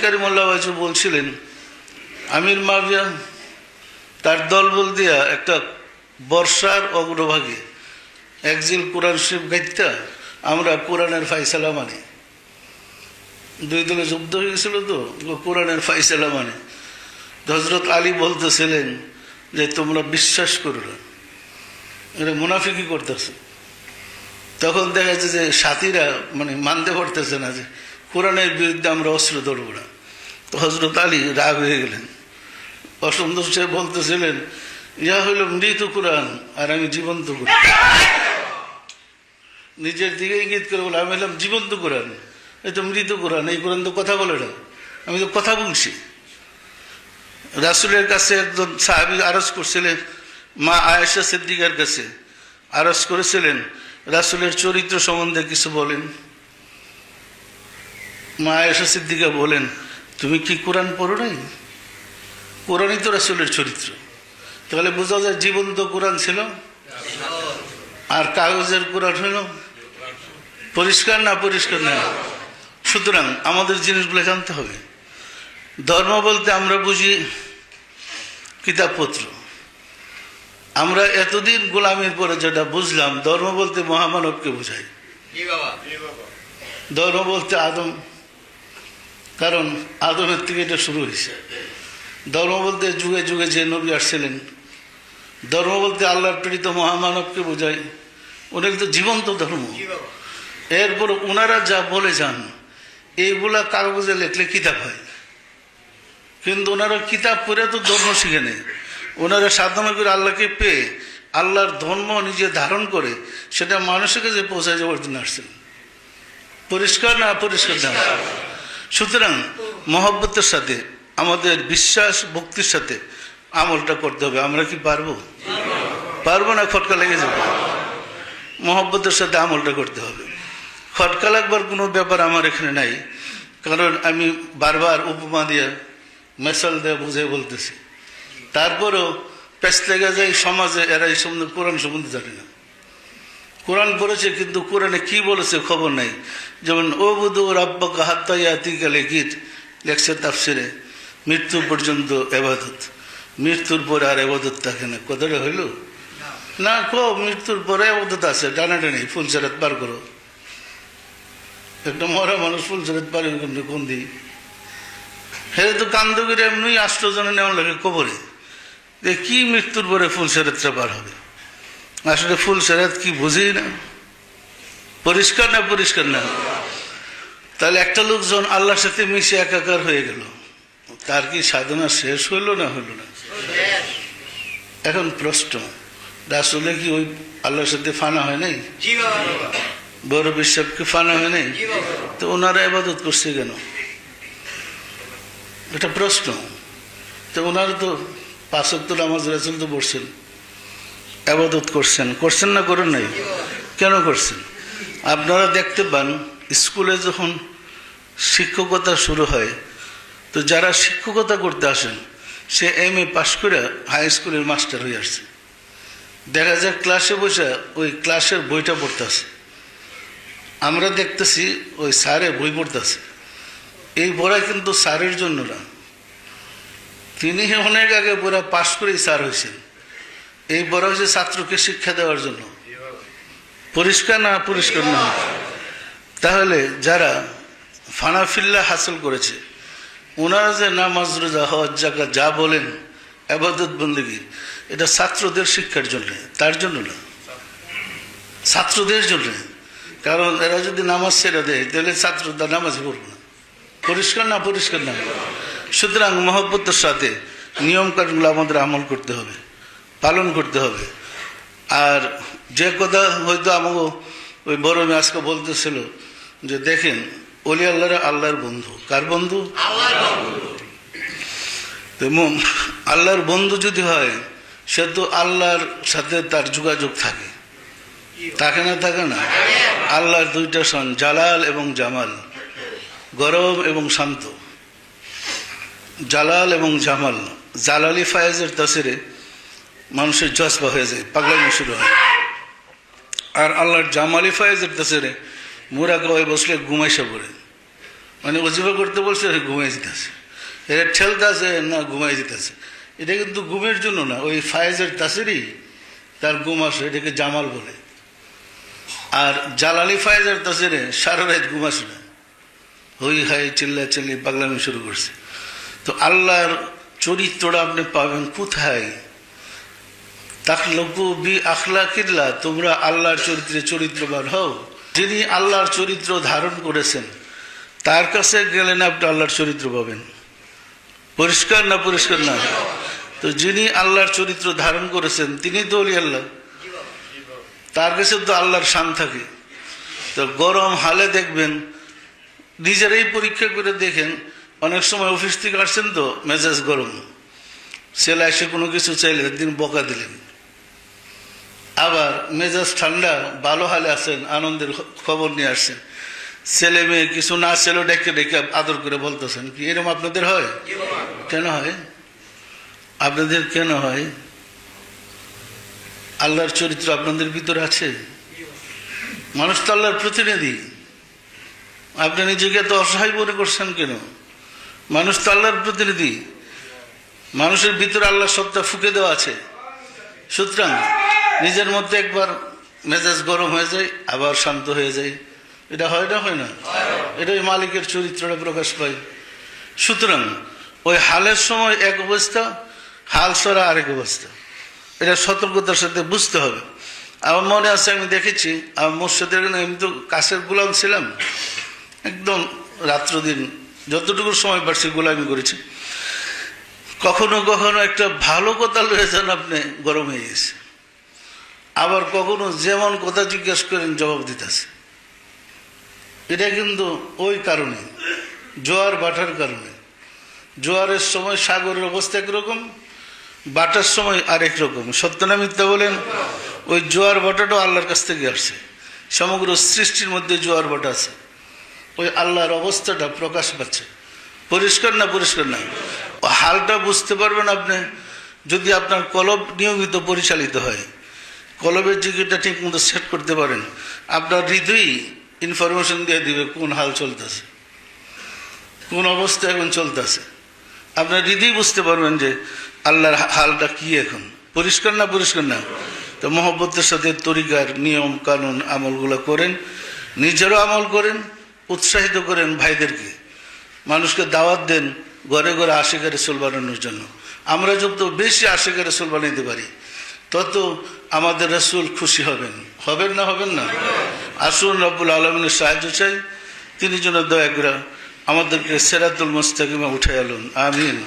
কারিমুল্লাহ wise বলছিলেন আমির মাবিয়া তার দলবল দিয়া একটা বর্ষার অগ্রভাগে একজিল কোরআন শরীফ গাইতা আমরা কোরআনের ফাইসালা মানি। দুই দলে যুদ্ধ হয়ে গেছিল তো কোরআনের ফাইসালা মানে হজরত আলী বলতেছিলেন যে তোমরা বিশ্বাস করো না, এটা মুনাফিকি করতেছে। তখন দেখা যাচ্ছে যে সাথীরা মানে মানতে পারতেছে না যে কোরআনের বিরুদ্ধে আমরা অস্ত্র ধরবো না। তো হজরত আলী রাগ হয়ে গেলেন, অসন্তোষ বলতেছিলেন ইয়া হইল মৃত কোরআন আর আমি জীবন্ত কোরআন। নিজের দিকে ইঙ্গিত করে বলে আমি হলাম জীবন্ত কোরআন, এই তো মৃত কোরআন, এই কোরআন তো কথা বলে না, আমি তো কথা বলছি। রাসূলের কাছে একজন সাহাবী আরজ করছিলেন, মা আয়েশা সিদ্দিকার কাছে আরজ করেছিলেন রাসূলের চরিত্র সম্বন্ধে কিছু বলেন। মা আয়েশা সিদ্দিকা বলেন তুমি কি কোরআন পড়ো নাই? কোরআনই তো রাসূলের চরিত্র। তাহলে বোঝা যায় জীবন্ত কোরআন ছিল আর কাগজের কোরআন হলো পরিষ্কার না পরিষ্কার না। সুতরাং আমাদের জিনিসগুলো জানতে হবে। ধর্ম বলতে আমরা বুঝি কিতাবপত্র। আমরা এতদিন গোলামের পরে যেটা বুঝলাম ধর্ম বলতে মহামানবকে বোঝায়। ধর্ম বলতে আদম, কারণ আদমের থেকে এটা শুরু হয়েছে। ধর্ম বলতে যুগে যুগে যে নবী আসছিলেন। ধর্ম বলতে আল্লাহর প্রেরিত মহামানবকে বোঝায়, উনি তো জীবন্ত ধর্ম। এরপর ওনারা যা বলে যান এইগুলা কাগজে লেখলে কিতাব হয়, কিন্তু ওনারা কিতাব পড়ে তো ধর্ম শিখে নেই। ওনারা সাধনা করে আল্লাহকে পেয়ে আল্লাহর ধর্ম নিজে ধারণ করে সেটা মানুষের কাছে পৌঁছায় যাওয়ার জন্য আসছেন। পরিষ্কার না পরিষ্কার না? সুতরাং মহব্বতের সাথে আমাদের বিশ্বাস ভক্তির সাথে আমলটা করতে হবে। আমরা কি পারবো? পারবো না, খটকা লেগে যাবে। মহব্বতের সাথে আমলটা করতে হবে। খটকা লাগবার কোনো ব্যাপার আমার এখানে নাই, কারণ আমি বারবার উপমা দিয়ে মেসাল দিয়ে বুঝে বলতেছি। তারপরেও পেছ লেগে যায় সমাজে, এরা এই সম্বন্ধে কোরআন সম্বন্ধে জানে না। কোরআন পড়েছে কিন্তু কোরআনে কি বলেছে খবর নাই। যেমন ও বুধু রাব্বাকা হাত্তা ইয়াতিকাল ইয়াকিন লেখছে তাফসিরে, মৃত্যু পর্যন্ত এবাদত, মৃত্যুর পরে আর এবাদত থাকে না। কথাটা হইল না? মৃত্যুর পরে এবাদত আছে, টানাটানি ফুলসেরাত পার করো। একটা মরা মানুষ ফুলসেরাত পার কোন দিই? হ্যাঁ তো কান্দগিরি এমনি আষ্টজনে নেওয়া লাগে কবরে, যে কি মৃত্যুর পরে ফুলসেরাতটা পার হবে? আসলে ফুলসেরাত কি বুঝি না? পরিষ্কার না পরিষ্কার না? তাহলে একটা লোকজন আল্লাহর সাথে মিশে একাকার হয়ে গেল, তার কি সাধনা শেষ হইল না হইল না? এখন প্রশ্ন, রাসূলে কি ওই আল্লাহর সাথে ফানা হয় নাই? বড় বিশ্বাসকে ফানা হয় নাই? তো ওনারা ইবাদত করছে কেন? এটা প্রশ্ন। তো ওনারা তো 5 ওয়াক্ত নামাজ রাসূল তো পড়ছেন, ইবাদত করছেন না করেন নাই? কেন করছেন? আপনারা দেখতে পান স্কুলে যখন শিক্ষকতা শুরু হয় তো যারা শিক্ষকতা করতে আসেন সে MA পাশ করে হাই স্কুলের মাস্টার হয়ে আসছে। দেখা যায় ক্লাসে বসে ওই ক্লাসের বইটা পড়তেছে, আমরা দেখতেছি ওই স্যারের বই পড়তেছে। এই পড়া কিন্তু স্যারের জন্য না, তিনি অনেক আগে পড়া পাশ করেই স্যার হয়েছেন। এই পড়া হয়েছে ছাত্রকে শিক্ষা দেওয়ার জন্য। পরিষ্কার না পরিষ্কার না? তাহলে যারা ফানাফিল্লা হাসিল করেছে ওনারা যে নামাজ রোজা হজ জাকাত যা বলেন ইবাদত বন্দেগী, এটা ছাত্রদের শিক্ষার জন্য, তার জন্য না, ছাত্রদের জন্য। কারণ এরা যদি নামাজ ছেড়ে দেয় তাহলে ছাত্ররা নামাজ পড়বে না। পরিষ্কার না পরিষ্কার না? সুতরাং মহব্বতের সাথে নিয়ম কানুনগুলো আমাদের আমল করতে হবে, পালন করতে হবে। আর যে কথা হয়তো আমাকে ওই বড় মেয়ে আজকে বলতেছিল যে দেখেন ওলি আল্লাহরা আল্লাহর বন্ধু। কার বন্ধু? আল্লাহর বন্ধু যদি হয় সে তো আল্লাহর সাথে তার যোগাযোগ থাকে, থাকে না? থাকে না? আল্লাহর দুইটা সন, জালাল এবং জামাল, গরম এবং শান্ত। জালাল এবং জামাল, জালালি ফায়েজের তাসিরে মানুষের জজবা হয়ে যায়, পাগলামি শুরু হয়। আর আল্লাহর জামালি ফায়েজের তাসিরে মুরাকা হয়ে বসলে ঘুমাইসা পড়ে, মানে ওজিফা করতে বলছে ঘুমাই যেতেছে, এরা ঠেলতেছে না ঘুমাই যেতেছে। এটা কিন্তু ঘুমের জন্য না, ওই ফায়েজের তাসিরই তার ঘুম আসে, এটাকে জামাল বলে। আর জালালি ফায়েজের তাসিরে সারা রাত ঘুম আসে না, হই হাই চিল্লা চিল্লি পাগলামি শুরু করছে। তো আল্লাহর চরিত্রটা আপনি পাবেন কোথায়? তাখলুকু বি আখলাকিল্লাহ, তোমরা আল্লাহর চরিত্রে চরিত্রবান হও। যিনি আল্লাহর চরিত্র ধারণ করেছেন তার কাছে গেলেন আপনি আল্লাহর চরিত্র পাবেন। পরিষ্কার না? পরিষ্কার না? তো যিনি আল্লাহর চরিত্র ধারণ করেছেন তিনি তো ওলি আল্লাহ, তার কাছে তো আল্লাহর শান থাকে। তো গরম হালে দেখবেন, নিজেরাই পরীক্ষা করে দেখেন, অনেক সময় অফিস থেকে আসছেন তো মেজাজ গরম, ছেলে এসে কোনো কিছু চাইলে একদিন বকা দিলেন। আবার মেজাজ ঠান্ডা, ভালো হালে আছেন, আনন্দের খবর নিয়ে আসছেন, ছেলে মেয়ে কিছু না ছেলে ডেকে ডেকে আদর করে বলতেছেন। কি এরকম আপনাদের হয়? কেন হয়? আপনাদের কেন হয়? আল্লাহর চরিত্র আপনাদের ভিতরে আছে। মানুষ তো আল্লাহর প্রতিনিধি, আপনি নিজেকে তো অসহায় মনে করছেন কেন? মানুষ তো আল্লাহর প্রতিনিধি, মানুষের ভিতরে আল্লাহর সত্তা ফুঁকে দেওয়া আছে। সুতরাং নিজের মধ্যে একবার মেজাজ গরম হয়ে যায়, আবার শান্ত হয়ে যায়। এটা হয় না? হয় না? এটাই মালিকের চরিত্রটা প্রকাশ পায়। সুতরাং ওই হালের সময় এক অবস্থা, হাল ছড়া আরেক অবস্থা, এটা সতর্কতার সাথে বুঝতে হবে। আমার মনে আছে, আমি দেখেছি আমার মসজিদের, আমি তো কাছের গোলাম ছিলাম, একদম রাত্র দিন যতটুকু সময় পারছি গোলামি করেছি। কখনো কখনো একটা ভালো কথা লয়ে যান আপনি, গরম হয়ে গেছে। আবার কখনো যেমন কথা জিজ্ঞেস করেন জবাব দিতেছে। এটা কিন্তু ওই কারণে, জোয়ার বাটার কারণে। জোয়ারের সময় সাগরের অবস্থা একরকম, বাটার সময় আরেক রকম। সত্য না মিথ্যা বলেন? ওই জোয়ার বাটাটাও আল্লাহর কাছ থেকে আসছে। সমগ্র সৃষ্টির মধ্যে জোয়ার বাটা আছে, ওই আল্লাহর অবস্থাটা প্রকাশ পাচ্ছে। পরিষ্কার না? পরিষ্কার না? হালটা বুঝতে পারবেন আপনি যদি আপনার কলব নিয়মিত পরিচালিত হয়, কলবের জিগিটা ঠিক মতো সেট করতে পারেন, আপনার হৃদয়ই ইনফরমেশন দিয়ে দিবে কোন হাল চলতেছে, কোন অবস্থা এখন চলতেছে। আপনার হৃদয় বুঝতে পারবেন যে আল্লাহর হালটা কি এখন। পরিষ্কার না? পরিষ্কার না? তো মহব্বতের সাথে তরিকার নিয়ম কানুন আমলগুলো করেন, নিজেরও আমল করেন, উৎসাহিত করেন ভাইদেরকে, মানুষকে দাওয়াত দেন ঘরে ঘরে আশিকা রাসূল বানানোর জন্য। আমরা যত বেশি আশিকা রাসূল বানাইতে পারি তত আমাদের রাসূল খুশি হবেন। হবেন না? হবেন না? আসুন রব্বুল আলামিনের সাহায্য চাই, তিনি যেন দয়া করে আমাদেরকে সিরাতুল মুস্তাকিমে উঠে আনুন। আমিন।